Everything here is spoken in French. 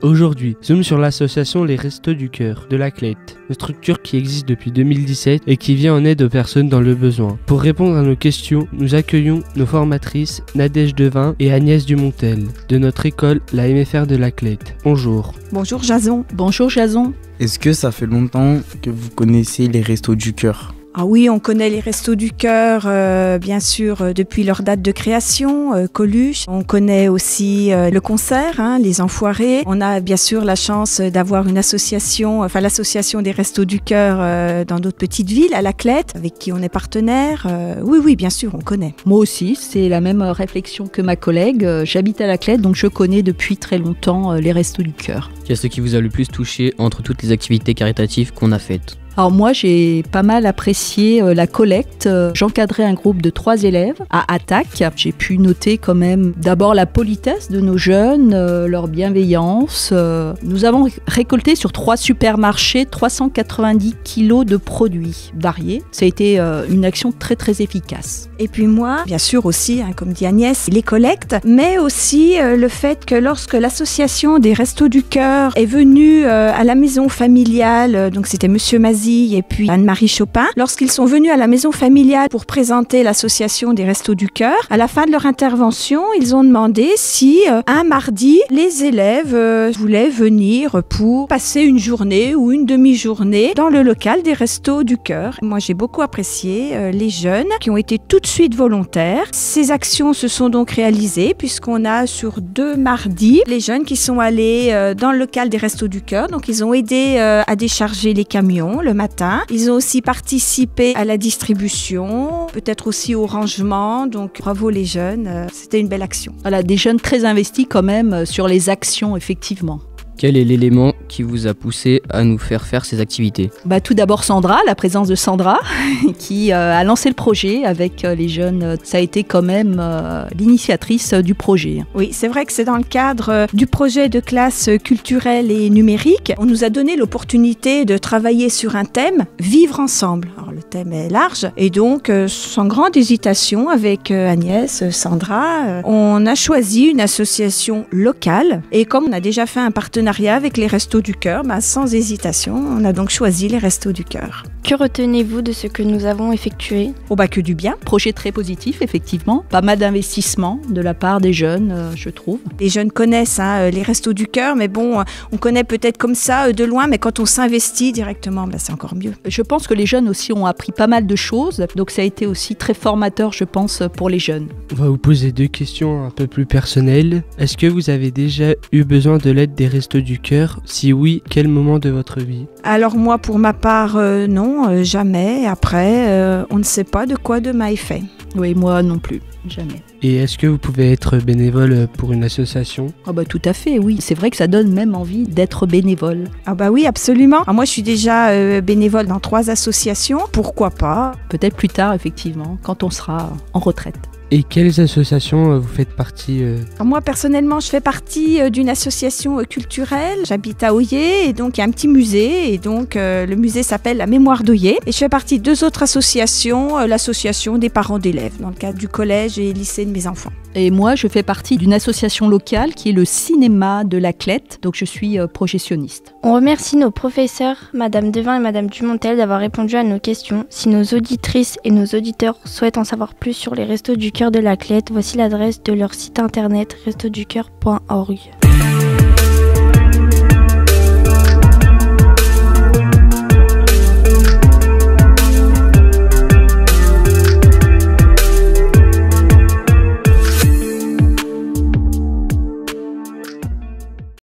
Aujourd'hui, zoom sur l'association Les Restos du Cœur de Laclette, une structure qui existe depuis 2017 et qui vient en aide aux personnes dans le besoin. Pour répondre à nos questions, nous accueillons nos formatrices Nadège Devin et Agnès Dumontel de notre école, la MFR de Laclette. Bonjour. Bonjour Jason. Bonjour Jason. Est-ce que ça fait longtemps que vous connaissez les Restos du Cœur ? Ah oui, on connaît les Restos du Cœur, bien sûr, depuis leur date de création, Coluche. On connaît aussi le concert, Les Enfoirés. On a bien sûr la chance d'avoir une association, l'association des Restos du Cœur dans d'autres petites villes, à Laclette, avec qui on est partenaire. Oui, bien sûr, on connaît. Moi aussi, c'est la même réflexion que ma collègue. J'habite à Laclette, donc je connais depuis très longtemps les Restos du Cœur. Qu'est-ce qui vous a le plus touché entre toutes les activités caritatives qu'on a faites ? Alors moi, j'ai pas mal apprécié la collecte. J'encadrais un groupe de 3 élèves à Attaque. J'ai pu noter quand même d'abord la politesse de nos jeunes, leur bienveillance. Nous avons récolté sur 3 supermarchés 390 kilos de produits variés. Ça a été une action très très efficace. Et puis moi, bien sûr aussi, comme dit Agnès, les collectes, mais aussi le fait que lorsque l'association des Restos du Cœur est venue à la maison familiale, donc c'était Monsieur Mazy et puis Anne-Marie Chopin, lorsqu'ils sont venus à la maison familiale pour présenter l'association des Restos du Cœur, à la fin de leur intervention, ils ont demandé si un mardi, les élèves voulaient venir pour passer une journée ou une demi-journée dans le local des Restos du Cœur. Moi, j'ai beaucoup apprécié les jeunes qui ont été tout de suite volontaires. Ces actions se sont donc réalisées puisqu'on a sur 2 mardis les jeunes qui sont allés dans le local des Restos du Cœur. Donc, ils ont aidé à décharger les camions le matin. Ils ont aussi participé à la distribution, peut-être aussi au rangement. Donc, bravo les jeunes. C'était une belle action. Voilà, des jeunes très investis quand même sur les actions, effectivement. Quel est l'élément qui vous a poussé à nous faire ces activités ? Tout d'abord Sandra, la présence de Sandra qui a lancé le projet avec les jeunes. Ça a été quand même l'initiatrice du projet. Oui, c'est vrai que c'est dans le cadre du projet de classe culturelle et numérique. On nous a donné l'opportunité de travailler sur un thème, vivre ensemble. Alors le thème est large et donc sans grande hésitation avec Agnès, Sandra, on a choisi une association locale et comme on a déjà fait un partenariat avec les Restos du Cœur, sans hésitation, on a donc choisi les Restos du Cœur. Que retenez-vous de ce que nous avons effectué ? Que du bien. Projet très positif, effectivement. Pas mal d'investissement de la part des jeunes, je trouve. Les jeunes connaissent les Restos du Cœur, mais on connaît peut-être comme ça de loin, mais quand on s'investit directement, c'est encore mieux. Je pense que les jeunes aussi ont appris pas mal de choses, donc ça a été aussi très formateur, je pense, pour les jeunes. On va vous poser 2 questions un peu plus personnelles. Est-ce que vous avez déjà eu besoin de l'aide des Restos du Cœur ? Si oui, quel moment de votre vie ? Alors moi, pour ma part, non, jamais. Après, on ne sait pas de quoi demain est fait. Oui, moi non plus, jamais. Et est-ce que vous pouvez être bénévole pour une association ? Tout à fait, oui. C'est vrai que ça donne même envie d'être bénévole. Oui, absolument. Moi, je suis déjà bénévole dans 3 associations. Pourquoi pas ? Peut-être plus tard, effectivement, quand on sera en retraite. Et quelles associations vous faites partie Moi, personnellement, je fais partie d'une association culturelle. J'habite à Oyer et donc il y a un petit musée. Et donc, le musée s'appelle La Mémoire d'Oyer. Et je fais partie de 2 autres associations. L'association des parents d'élèves, dans le cadre du collège et lycée de mes enfants. Et moi, je fais partie d'une association locale qui est le cinéma de Laclette. Donc, je suis projectionniste. On remercie nos professeurs, Madame Devin et Madame Dumontel, d'avoir répondu à nos questions. Si nos auditrices et nos auditeurs souhaitent en savoir plus sur les Restos du Cœur de Laclette, voici l'adresse de leur site internet restoducoeur.org.